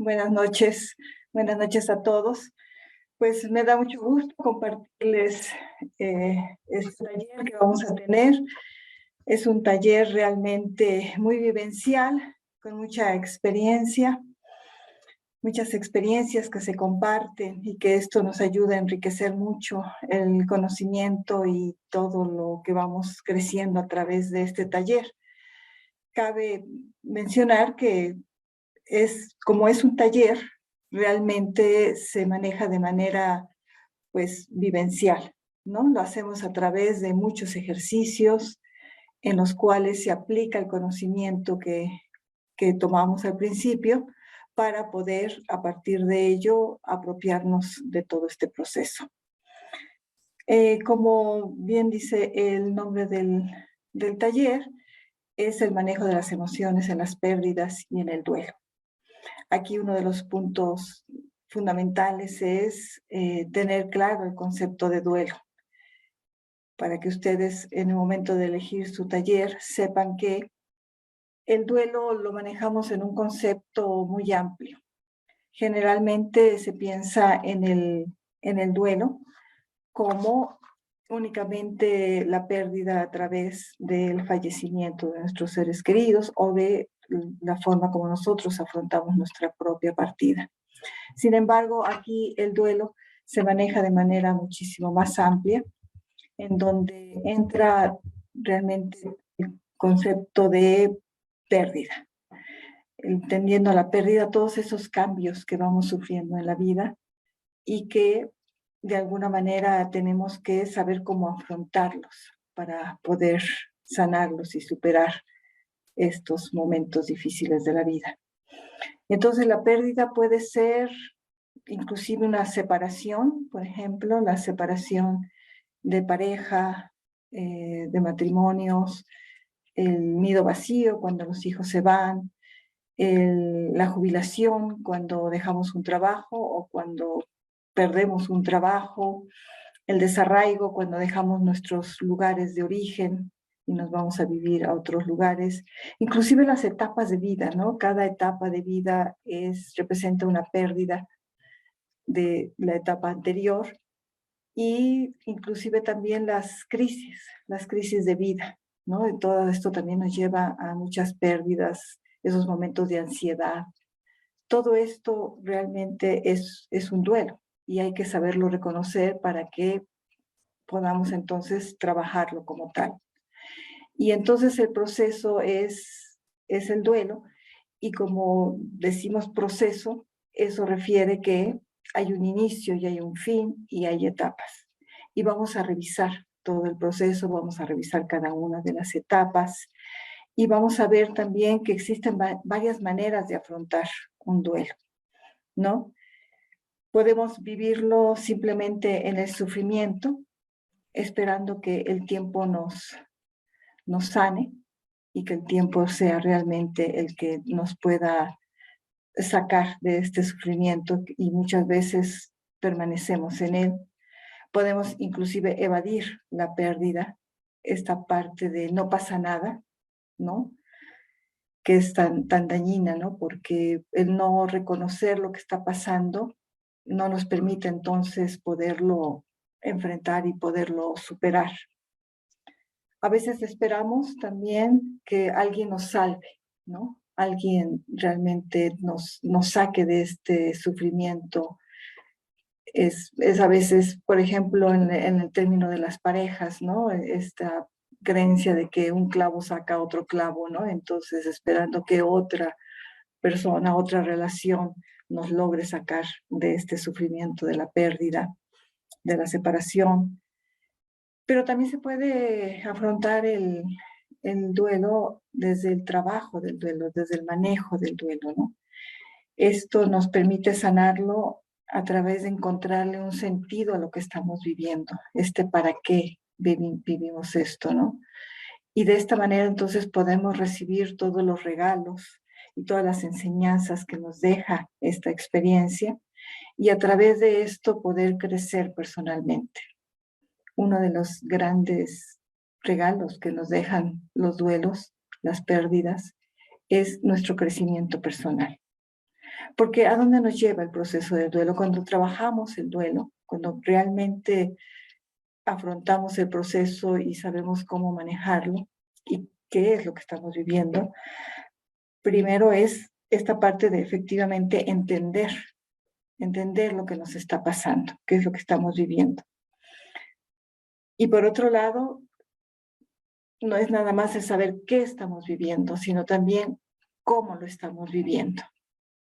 buenas noches a todos. Pues me da mucho gusto compartirles este taller que vamos a tener. Es un taller realmente muy vivencial, con muchas experiencias que se comparten y que esto nos ayuda a enriquecer mucho el conocimiento y todo lo que vamos creciendo a través de este taller. Cabe mencionar que como es un taller, realmente se maneja de manera pues vivencial, ¿no? Lo hacemos a través de muchos ejercicios en los cuales se aplica el conocimiento que tomamos al principio para poder a partir de ello apropiarnos de todo este proceso. Como bien dice el nombre del taller, es el manejo de las emociones en las pérdidas y en el duelo. Aquí uno de los puntos fundamentales es tener claro el concepto de duelo, para que ustedes en el momento de elegir su taller sepan que el duelo lo manejamos en un concepto muy amplio. Generalmente se piensa en el duelo como únicamente la pérdida a través del fallecimiento de nuestros seres queridos o de la forma como nosotros afrontamos nuestra propia partida. Sin embargo, aquí el duelo se maneja de manera muchísimo más amplia, en donde entra realmente el concepto de pérdida, entendiendo la pérdida, todos esos cambios que vamos sufriendo en la vida y que de alguna manera tenemos que saber cómo afrontarlos para poder sanarlos y superar estos momentos difíciles de la vida. Entonces la pérdida puede ser inclusive una separación, por ejemplo, la separación de pareja, de matrimonios, el nido vacío cuando los hijos se van, la jubilación cuando dejamos un trabajo o cuando perdemos un trabajo, el desarraigo cuando dejamos nuestros lugares de origen y nos vamos a vivir a otros lugares, inclusive las etapas de vida, ¿no? Cada etapa de vida representa una pérdida de la etapa anterior y inclusive también las crisis de vida, ¿no? Y todo esto también nos lleva a muchas pérdidas, esos momentos de ansiedad. Todo esto realmente es un duelo y hay que saberlo reconocer para que podamos entonces trabajarlo como tal. Y entonces el proceso es el duelo y como decimos proceso, eso refiere que hay un inicio y hay un fin y hay etapas. Y vamos a revisar todo el proceso, vamos a revisar cada una de las etapas y vamos a ver también que existen varias maneras de afrontar un duelo, ¿no? Podemos vivirlo simplemente en el sufrimiento, esperando que el tiempo nos sane y que el tiempo sea realmente el que nos pueda sacar de este sufrimiento y muchas veces permanecemos en él. Podemos inclusive evadir la pérdida, esta parte de no pasa nada, ¿no? Que es tan dañina, ¿no? Porque el no reconocer lo que está pasando no nos permite entonces poderlo enfrentar y poderlo superar. A veces esperamos también que alguien nos salve, ¿no? Alguien realmente nos saque de este sufrimiento. Es a veces, por ejemplo, en el término de las parejas, ¿no? Esta creencia de que un clavo saca otro clavo, ¿no? Entonces, esperando que otra persona, otra relación nos logre sacar de este sufrimiento, de la pérdida, de la separación. Pero también se puede afrontar el duelo desde el trabajo del duelo, desde el manejo del duelo, ¿no? Esto nos permite sanarlo a través de encontrarle un sentido a lo que estamos viviendo, para qué vivimos esto, ¿no? Y de esta manera entonces podemos recibir todos los regalos y todas las enseñanzas que nos deja esta experiencia y a través de esto poder crecer personalmente. Uno de los grandes regalos que nos dejan los duelos, las pérdidas, es nuestro crecimiento personal. Porque ¿a dónde nos lleva el proceso del duelo? Cuando trabajamos el duelo, cuando realmente afrontamos el proceso y sabemos cómo manejarlo y qué es lo que estamos viviendo, primero es esta parte de efectivamente entender lo que nos está pasando, qué es lo que estamos viviendo. Y por otro lado, no es nada más el saber qué estamos viviendo, sino también cómo lo estamos viviendo.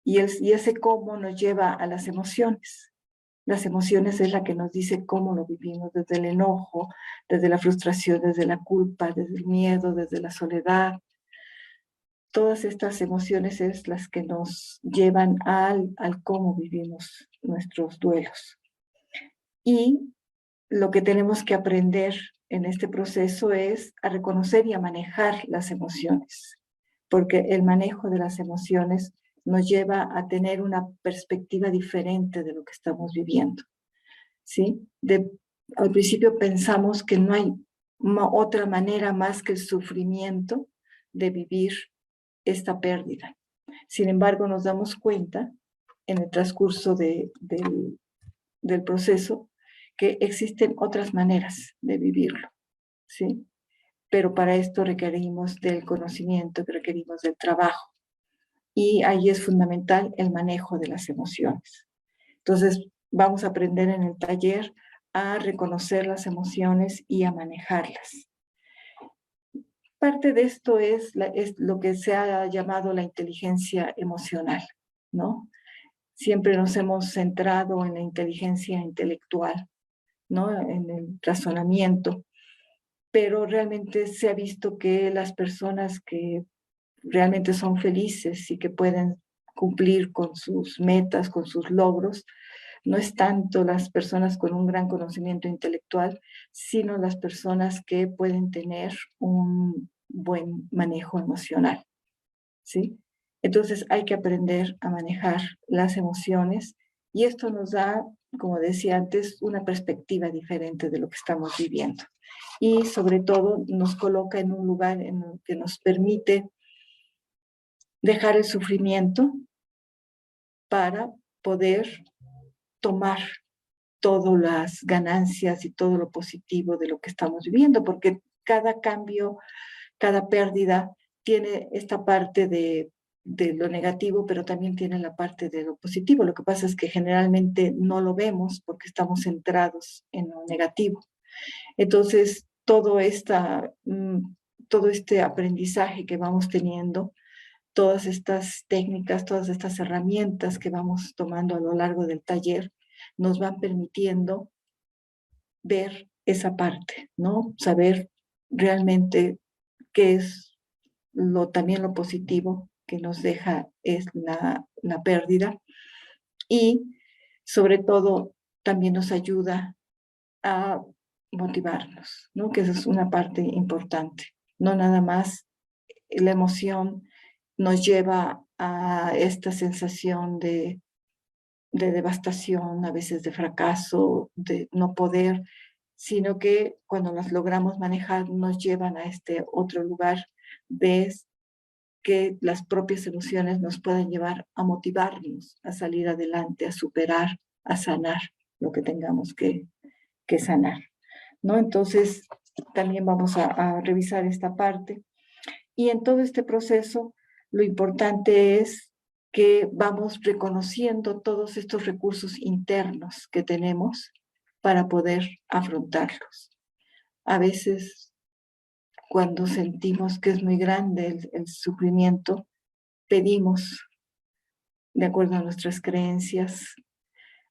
Y ese cómo nos lleva a las emociones. Las emociones es la que nos dice cómo lo vivimos, desde el enojo, desde la frustración, desde la culpa, desde el miedo, desde la soledad. Todas estas emociones es las que nos llevan al cómo vivimos nuestros duelos. Y lo que tenemos que aprender en este proceso es a reconocer y a manejar las emociones, porque el manejo de las emociones nos lleva a tener una perspectiva diferente de lo que estamos viviendo, ¿sí? Al principio pensamos que no hay otra manera más que el sufrimiento de vivir esta pérdida. Sin embargo, nos damos cuenta en el transcurso del proceso que existen otras maneras de vivirlo, ¿sí? Pero para esto requerimos del conocimiento, requerimos del trabajo. Y ahí es fundamental el manejo de las emociones. Entonces, vamos a aprender en el taller a reconocer las emociones y a manejarlas. Parte de esto es lo que se ha llamado la inteligencia emocional, ¿no? Siempre nos hemos centrado en la inteligencia intelectual, ¿no? En el razonamiento, pero realmente se ha visto que las personas que realmente son felices y que pueden cumplir con sus metas, con sus logros, no es tanto las personas con un gran conocimiento intelectual, sino las personas que pueden tener un buen manejo emocional, ¿sí? Entonces hay que aprender a manejar las emociones y esto nos da, como decía antes, una perspectiva diferente de lo que estamos viviendo. Y sobre todo nos coloca en un lugar en el que nos permite dejar el sufrimiento para poder tomar todas las ganancias y todo lo positivo de lo que estamos viviendo, porque cada cambio, cada pérdida tiene esta parte de lo negativo, pero también tiene la parte de lo positivo. Lo que pasa es que generalmente no lo vemos porque estamos centrados en lo negativo. Entonces, todo este aprendizaje que vamos teniendo, todas estas técnicas, todas estas herramientas que vamos tomando a lo largo del taller, nos van permitiendo ver esa parte, ¿no? Saber realmente qué es también lo positivo que nos deja es la pérdida y sobre todo también nos ayuda a motivarnos, ¿no? Que esa es una parte importante. No nada más la emoción nos lleva a esta sensación de devastación, a veces de fracaso, de no poder, sino que cuando las logramos manejar nos llevan a este otro lugar de que las propias emociones nos puedan llevar a motivarnos, a salir adelante, a superar, a sanar lo que tengamos que sanar, ¿no? Entonces, también vamos a revisar esta parte. Y en todo este proceso, lo importante es que vamos reconociendo todos estos recursos internos que tenemos para poder afrontarlos. A veces, cuando sentimos que es muy grande el sufrimiento, pedimos, de acuerdo a nuestras creencias,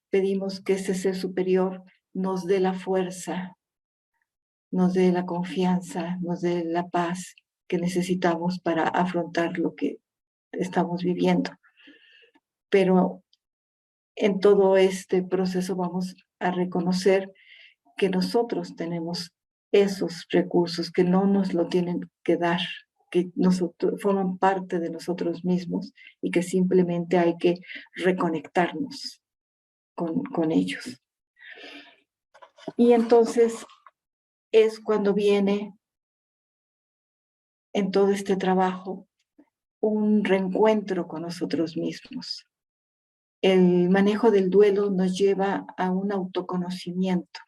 pedimos que ese ser superior nos dé la fuerza, nos dé la confianza, nos dé la paz que necesitamos para afrontar lo que estamos viviendo. Pero en todo este proceso vamos a reconocer que nosotros tenemos esos recursos, que no nos lo tienen que dar, que forman parte de nosotros mismos y que simplemente hay que reconectarnos con ellos. Y entonces es cuando viene en todo este trabajo un reencuentro con nosotros mismos, el manejo del duelo nos lleva a un autoconocimiento.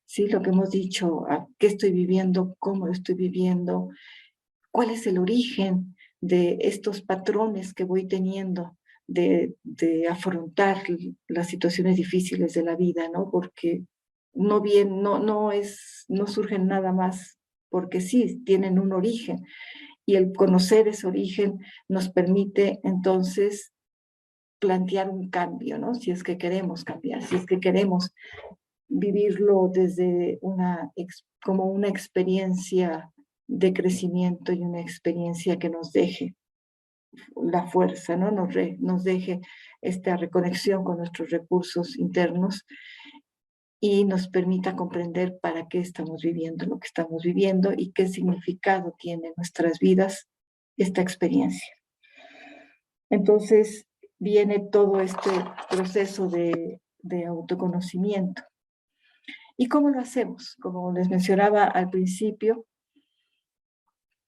¿Sí? Lo que hemos dicho, qué estoy viviendo, cómo lo estoy viviendo, cuál es el origen de estos patrones que voy teniendo de afrontar las situaciones difíciles de la vida, ¿no? Porque no surgen nada más porque sí, tienen un origen. Y el conocer ese origen nos permite entonces plantear un cambio, ¿no? Si es que queremos cambiar, si es que queremos vivirlo desde como una experiencia de crecimiento y una experiencia que nos deje la fuerza, ¿no? Nos deje esta reconexión con nuestros recursos internos y nos permita comprender para qué estamos viviendo lo que estamos viviendo y qué significado tiene en nuestras vidas esta experiencia. Entonces viene todo este proceso de autoconocimiento. ¿Y cómo lo hacemos? Como les mencionaba al principio,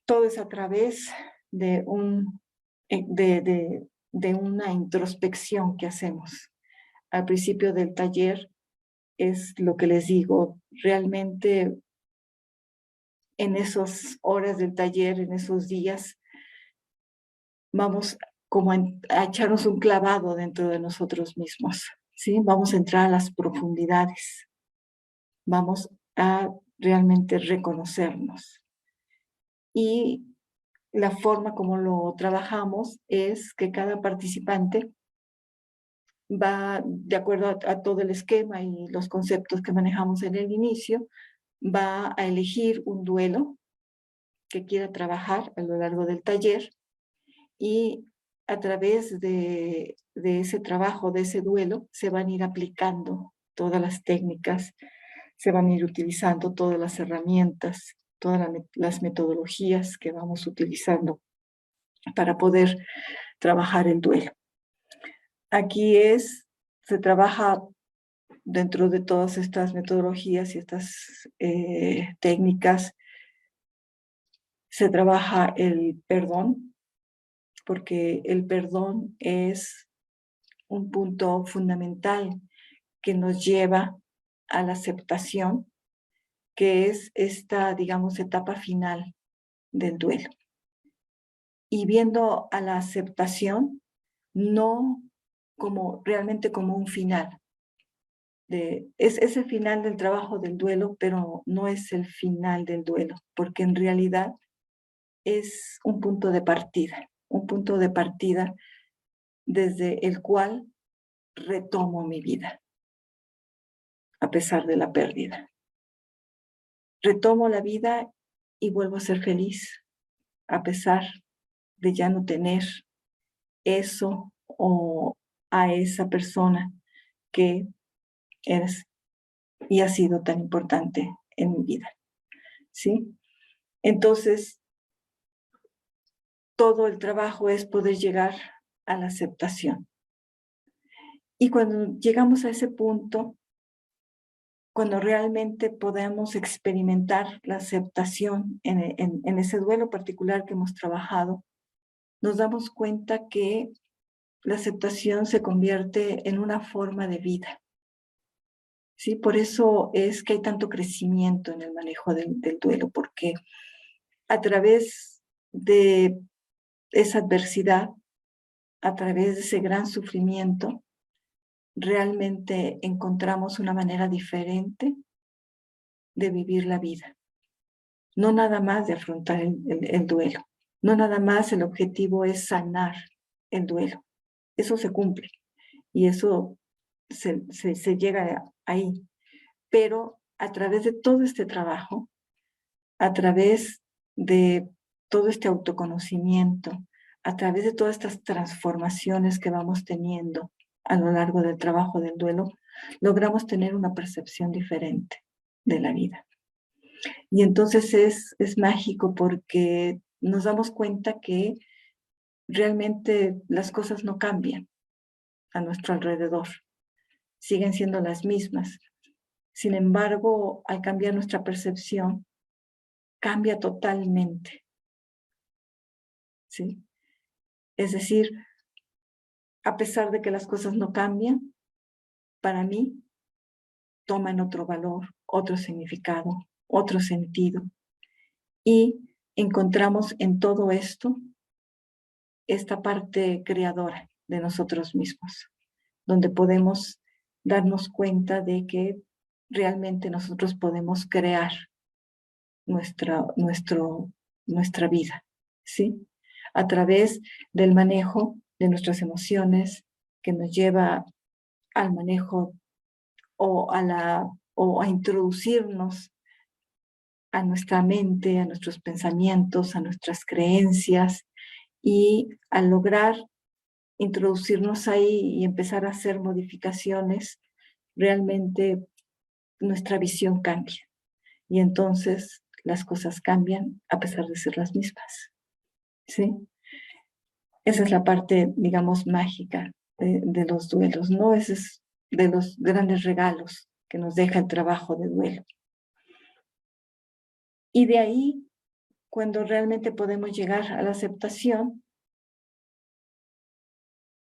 todo es a través de una introspección que hacemos. Al principio del taller es lo que les digo, realmente en esas horas del taller, en esos días, vamos como a echarnos un clavado dentro de nosotros mismos, ¿sí? Vamos a entrar a las profundidades, vamos a realmente reconocernos. Y la forma como lo trabajamos es que cada participante va, de acuerdo a todo el esquema y los conceptos que manejamos en el inicio, va a elegir un duelo que quiera trabajar a lo largo del taller y a través de ese trabajo, de ese duelo, se van a ir aplicando todas las técnicas, se van a ir utilizando todas las herramientas, todas las metodologías que vamos utilizando para poder trabajar el duelo. Aquí se trabaja dentro de todas estas metodologías y estas técnicas, se trabaja el perdón, porque el perdón es un punto fundamental que nos lleva a la aceptación, que es esta, digamos, etapa final del duelo. Y viendo a la aceptación, no realmente como un final. Es el final del trabajo del duelo, pero no es el final del duelo, porque en realidad es un punto de partida desde el cual retomo mi vida, a pesar de la pérdida. Retomo la vida y vuelvo a ser feliz, a pesar de ya no tener eso o a esa persona que es y ha sido tan importante en mi vida, ¿sí? Entonces, todo el trabajo es poder llegar a la aceptación. Y cuando llegamos a ese punto, cuando realmente podemos experimentar la aceptación en ese duelo particular que hemos trabajado, nos damos cuenta que la aceptación se convierte en una forma de vida. ¿Sí? Por eso es que hay tanto crecimiento en el manejo del duelo, porque a través de esa adversidad, a través de ese gran sufrimiento, realmente encontramos una manera diferente de vivir la vida. No nada más de afrontar el duelo, no nada más el objetivo es sanar el duelo. Eso se cumple y eso se llega ahí. Pero a través de todo este trabajo, a través de todo este autoconocimiento, a través de todas estas transformaciones que vamos teniendo a lo largo del trabajo del duelo, logramos tener una percepción diferente de la vida. Y entonces es mágico porque nos damos cuenta que realmente las cosas no cambian a nuestro alrededor, siguen siendo las mismas. Sin embargo, al cambiar nuestra percepción, cambia totalmente, ¿sí? Es decir, a pesar de que las cosas no cambian, para mí toman otro valor, otro significado, otro sentido. Y encontramos en todo esto esta parte creadora de nosotros mismos, donde podemos darnos cuenta de que realmente nosotros podemos crear nuestra, nuestra vida, ¿sí? A través del manejo de nuestras emociones, que nos lleva al manejo o a introducirnos a nuestra mente, a nuestros pensamientos, a nuestras creencias, y al lograr introducirnos ahí y empezar a hacer modificaciones, realmente nuestra visión cambia. Y entonces las cosas cambian a pesar de ser las mismas. ¿Sí? Esa es la parte, digamos, mágica de los duelos, ¿no? Ese es de los grandes regalos que nos deja el trabajo de duelo. Y de ahí, cuando realmente podemos llegar a la aceptación,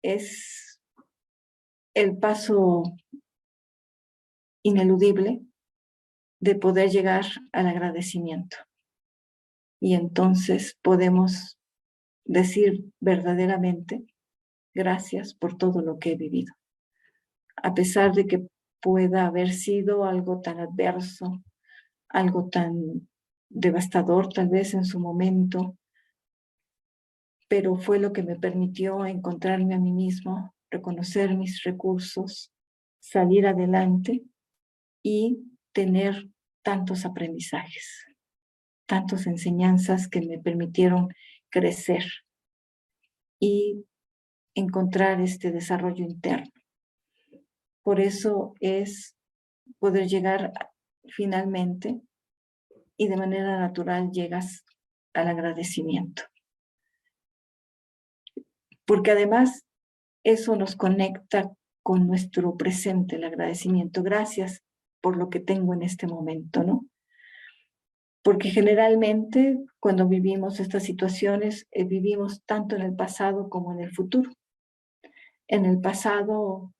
es el paso ineludible de poder llegar al agradecimiento. Y entonces podemos decir verdaderamente gracias por todo lo que he vivido. A pesar de que pueda haber sido algo tan adverso, algo tan devastador tal vez en su momento, pero fue lo que me permitió encontrarme a mí mismo, reconocer mis recursos, salir adelante y tener tantos aprendizajes, tantas enseñanzas que me permitieron crecer y encontrar este desarrollo interno. Por eso es poder llegar finalmente y de manera natural llegas al agradecimiento. Porque además eso nos conecta con nuestro presente, el agradecimiento. Gracias por lo que tengo en este momento, ¿no? Porque generalmente cuando vivimos estas situaciones, vivimos tanto en el pasado como en el futuro. En el pasado,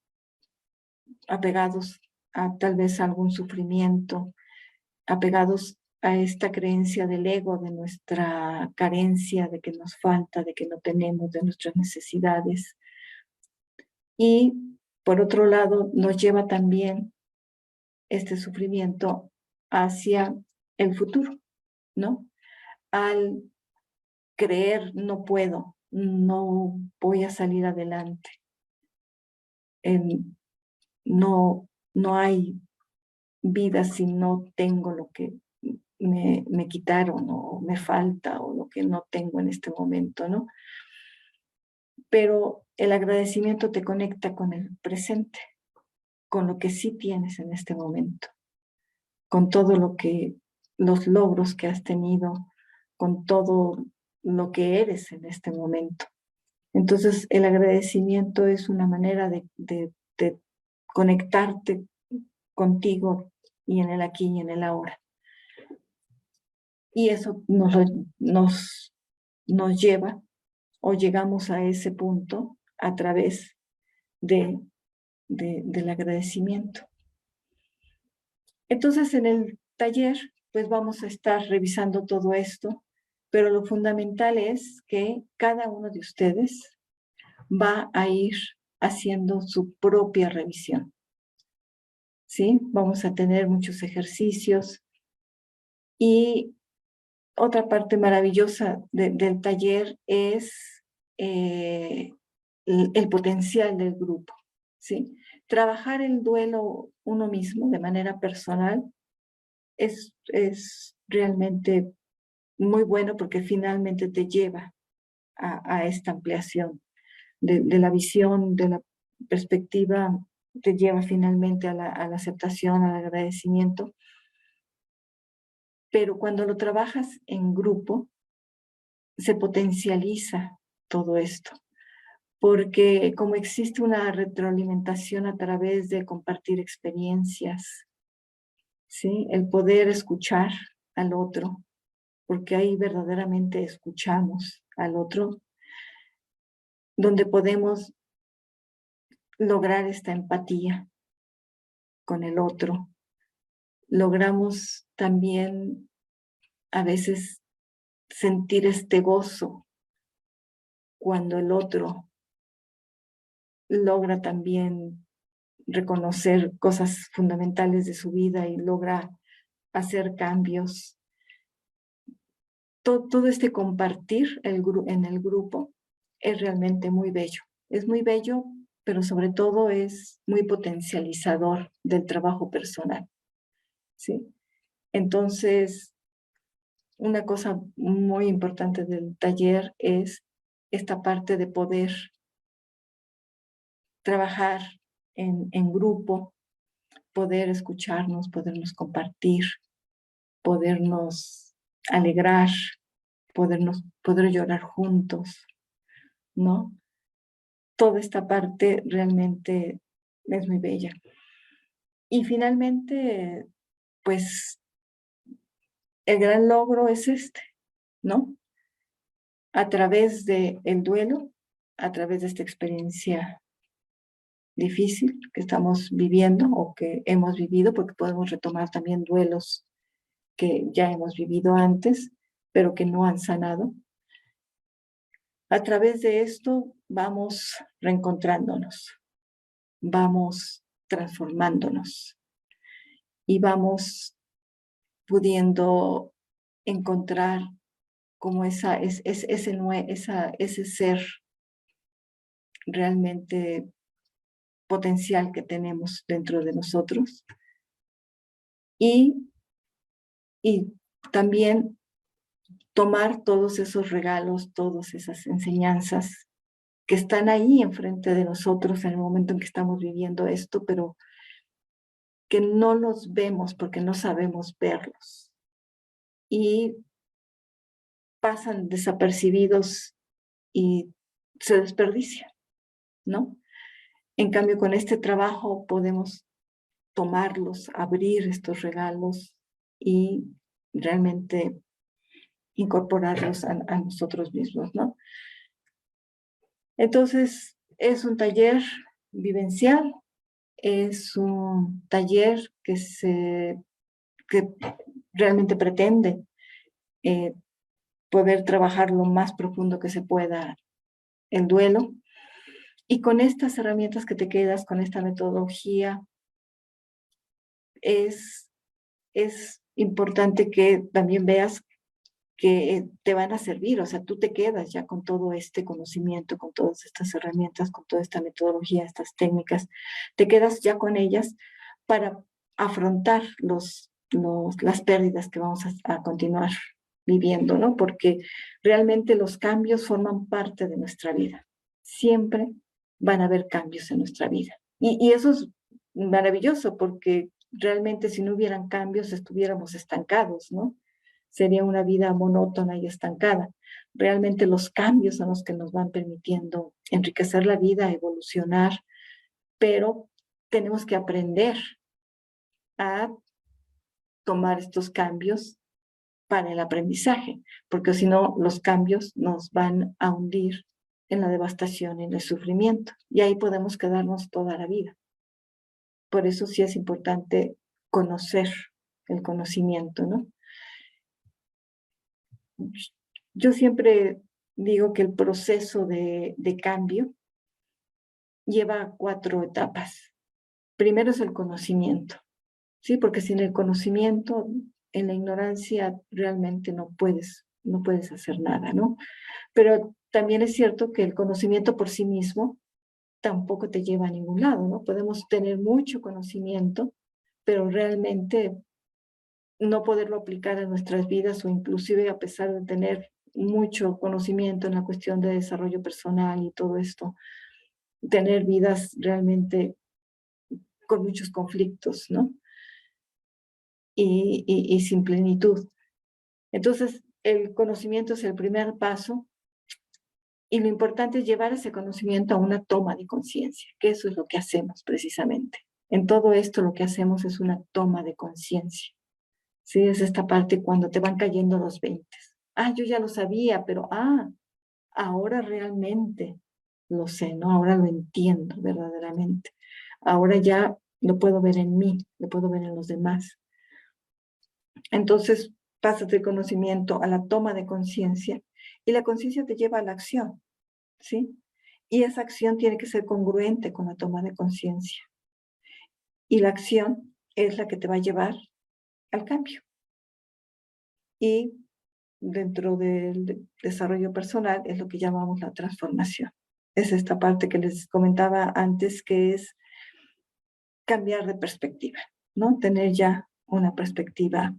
apegados a tal vez algún sufrimiento, apegados a esta creencia del ego, de nuestra carencia, de que nos falta, de que no tenemos, de nuestras necesidades. Y por otro lado, nos lleva también este sufrimiento hacia el futuro, ¿no? Al creer no puedo, no voy a salir adelante, no, no hay vida si no tengo lo que me quitaron o me falta o lo que no tengo en este momento, ¿no? Pero el agradecimiento te conecta con el presente, con lo que sí tienes en este momento, con todo lo que, los logros que has tenido, con todo lo que eres en este momento. Entonces, el agradecimiento es una manera de conectarte contigo y en el aquí y en el ahora. Y eso nos lleva o llegamos a ese punto a través del agradecimiento. Entonces, en el taller, pues vamos a estar revisando todo esto, pero lo fundamental es que cada uno de ustedes va a ir haciendo su propia revisión. ¿Sí? Vamos a tener muchos ejercicios y otra parte maravillosa del taller es el potencial del grupo, ¿sí? Trabajar el duelo uno mismo de manera personal es realmente muy bueno porque finalmente te lleva a esta ampliación de la visión, de la perspectiva, te lleva finalmente a la aceptación, al agradecimiento. Pero cuando lo trabajas en grupo, se potencializa todo esto, porque como existe una retroalimentación a través de compartir experiencias, ¿sí? El poder escuchar al otro, porque ahí verdaderamente escuchamos al otro, donde podemos lograr esta empatía con el otro. Logramos también a veces sentir este gozo cuando el otro logra también reconocer cosas fundamentales de su vida y logra hacer cambios. Todo este compartir en el grupo es realmente muy bello. Es muy bello, pero sobre todo es muy potencializador del trabajo personal, ¿sí? Entonces, una cosa muy importante del taller es esta parte de poder trabajar en grupo, poder escucharnos, podernos compartir, podernos alegrar, poder llorar juntos, ¿no? Toda esta parte realmente es muy bella. Y finalmente, pues el gran logro es este, ¿no? A través del duelo, a través de esta experiencia difícil que estamos viviendo o que hemos vivido, porque podemos retomar también duelos que ya hemos vivido antes, pero que no han sanado. A través de esto vamos reencontrándonos, vamos transformándonos y vamos pudiendo encontrar como ese ser realmente potencial que tenemos dentro de nosotros y, y también tomar todos esos regalos, todas esas enseñanzas que están ahí enfrente de nosotros en el momento en que estamos viviendo esto, pero que no los vemos porque no sabemos verlos y pasan desapercibidos y se desperdician, ¿no? En cambio, con este trabajo podemos tomarlos, abrir estos regalos y realmente incorporarlos a nosotros mismos, ¿no? Entonces, es un taller vivencial, es un taller que realmente pretende eh, poder trabajar lo más profundo que se pueda el duelo. Y con estas herramientas que te quedas, con esta metodología, es, es importante que también veas que te van a servir, o sea, tú te quedas ya con todo este conocimiento, con todas estas herramientas, con toda esta metodología, estas técnicas, te quedas ya con ellas para afrontar las pérdidas que vamos a continuar viviendo, ¿no? Porque realmente los cambios forman parte de nuestra vida. Siempre van a haber cambios en nuestra vida. Y eso es maravilloso porque realmente si no hubieran cambios estuviéramos estancados, ¿no? Sería una vida monótona y estancada. Realmente los cambios son los que nos van permitiendo enriquecer la vida, evolucionar, pero tenemos que aprender a tomar estos cambios para el aprendizaje, porque si no, los cambios nos van a hundir en la devastación y en el sufrimiento, y ahí podemos quedarnos toda la vida. Por eso sí es importante conocer el conocimiento, ¿no? Yo siempre digo que el proceso de cambio lleva 4 etapas. Primero es el conocimiento, ¿sí? Porque sin el conocimiento, en la ignorancia realmente no puedes hacer nada, ¿no? Pero también es cierto que el conocimiento por sí mismo tampoco te lleva a ningún lado, ¿no? Podemos tener mucho conocimiento, pero realmente no poderlo aplicar en nuestras vidas o inclusive a pesar de tener mucho conocimiento en la cuestión de desarrollo personal y todo esto, tener vidas realmente con muchos conflictos, ¿no? Y sin plenitud. Entonces, el conocimiento es el primer paso y lo importante es llevar ese conocimiento a una toma de conciencia, que eso es lo que hacemos precisamente. En todo esto lo que hacemos es una toma de conciencia. Sí, es esta parte cuando te van cayendo los 20. Yo ya lo sabía, pero ahora realmente lo sé, ¿no? Ahora lo entiendo verdaderamente. Ahora ya lo puedo ver en mí, lo puedo ver en los demás. Entonces pasas del conocimiento a la toma de conciencia y la conciencia te lleva a la acción, ¿sí? Y esa acción tiene que ser congruente con la toma de conciencia. Y la acción es la que te va a llevar al cambio. Y dentro del desarrollo personal es lo que llamamos la transformación. Es esta parte que les comentaba antes, que es cambiar de perspectiva, ¿no? Tener ya una perspectiva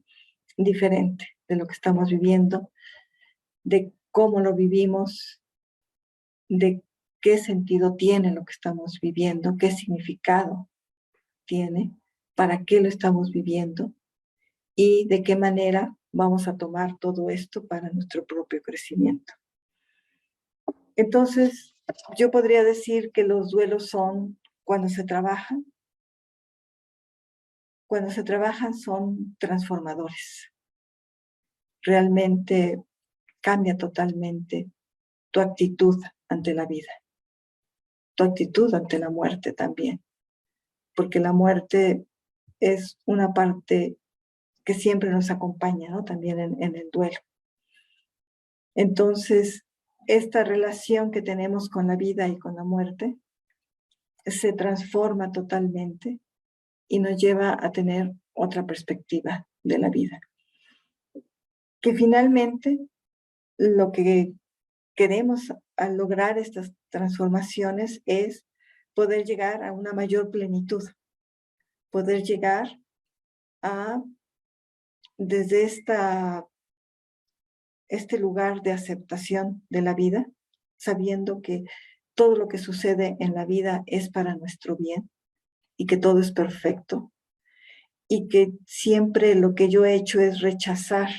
diferente de lo que estamos viviendo, de cómo lo vivimos, de qué sentido tiene lo que estamos viviendo, qué significado tiene, para qué lo estamos viviendo y de qué manera vamos a tomar todo esto para nuestro propio crecimiento. Entonces, yo podría decir que los duelos son cuando se trabajan son transformadores. Realmente cambia totalmente tu actitud ante la vida, tu actitud ante la muerte también, porque la muerte es una parte que siempre nos acompaña, ¿no? También en el duelo. Entonces, esta relación que tenemos con la vida y con la muerte se transforma totalmente y nos lleva a tener otra perspectiva de la vida. Que finalmente lo que queremos al lograr estas transformaciones es poder llegar a una mayor plenitud, poder llegar a, desde este lugar de aceptación de la vida, sabiendo que todo lo que sucede en la vida es para nuestro bien y que todo es perfecto y que siempre lo que yo he hecho es rechazar,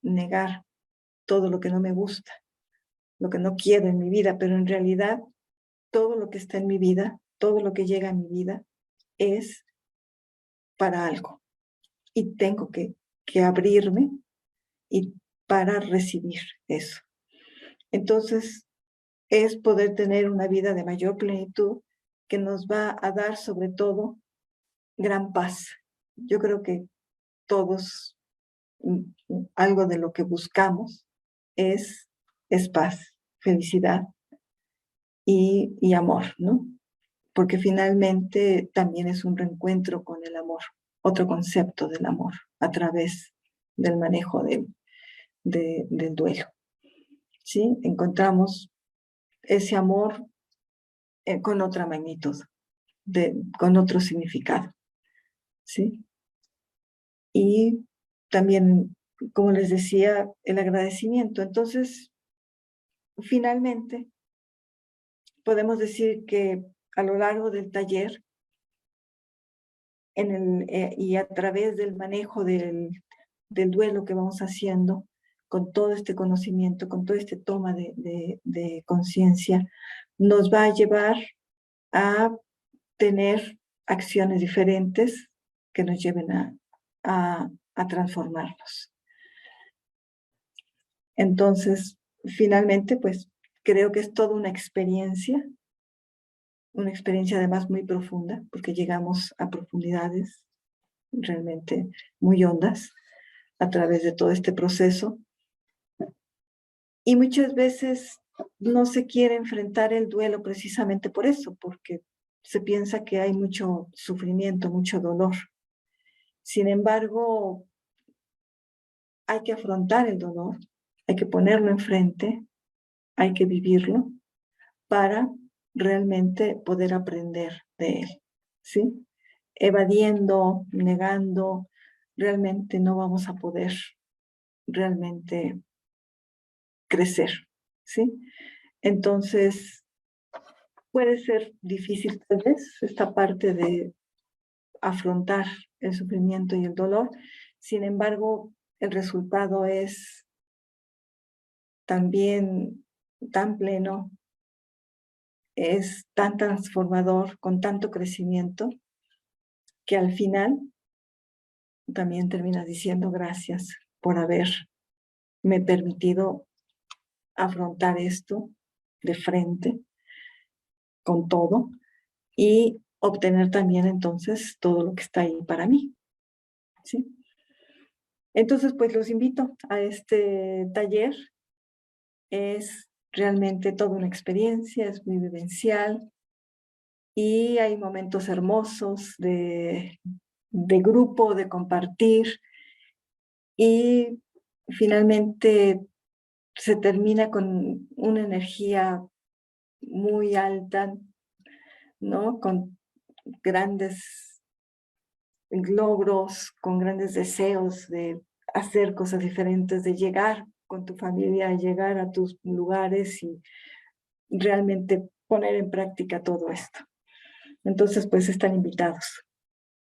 negar todo lo que no me gusta, lo que no quiero en mi vida, pero en realidad todo lo que está en mi vida, todo lo que llega a mi vida es para algo y tengo que abrirme y para recibir eso. Entonces, es poder tener una vida de mayor plenitud que nos va a dar sobre todo gran paz. Yo creo que todos algo de lo que buscamos es paz, felicidad y amor, ¿no? Porque finalmente también es un reencuentro con el amor, otro concepto del amor a través del manejo del duelo. ¿Sí? Encontramos ese amor con otra magnitud, con otro significado. ¿Sí? Y también, como les decía, el agradecimiento. Entonces, finalmente, podemos decir que a lo largo del taller y a través del manejo del duelo que vamos haciendo, con todo este conocimiento, con toda esta toma de conciencia, nos va a llevar a tener acciones diferentes que nos lleven a transformarnos. Entonces, finalmente, pues creo que es toda una experiencia además muy profunda, porque llegamos a profundidades realmente muy hondas a través de todo este proceso. Y muchas veces no se quiere enfrentar el duelo precisamente por eso, porque se piensa que hay mucho sufrimiento, mucho dolor. Sin embargo, hay que afrontar el dolor, hay que ponerlo enfrente, hay que vivirlo para realmente poder aprender de él, ¿sí? Evadiendo, negando, realmente no vamos a poder realmente crecer, ¿sí? Entonces, puede ser difícil tal vez esta parte de afrontar el sufrimiento y el dolor, sin embargo, el resultado es también tan pleno, es tan transformador, con tanto crecimiento, que al final también terminas diciendo gracias por haberme permitido afrontar esto de frente, con todo y obtener también entonces todo lo que está ahí para mí, ¿sí? Entonces, pues los invito a este taller. Es realmente toda una experiencia, es muy vivencial y hay momentos hermosos de grupo, de compartir y finalmente se termina con una energía muy alta, ¿no? Con grandes logros, con grandes deseos de hacer cosas diferentes, de llegar con tu familia, llegar a tus lugares y realmente poner en práctica todo esto. Entonces, pues están invitados.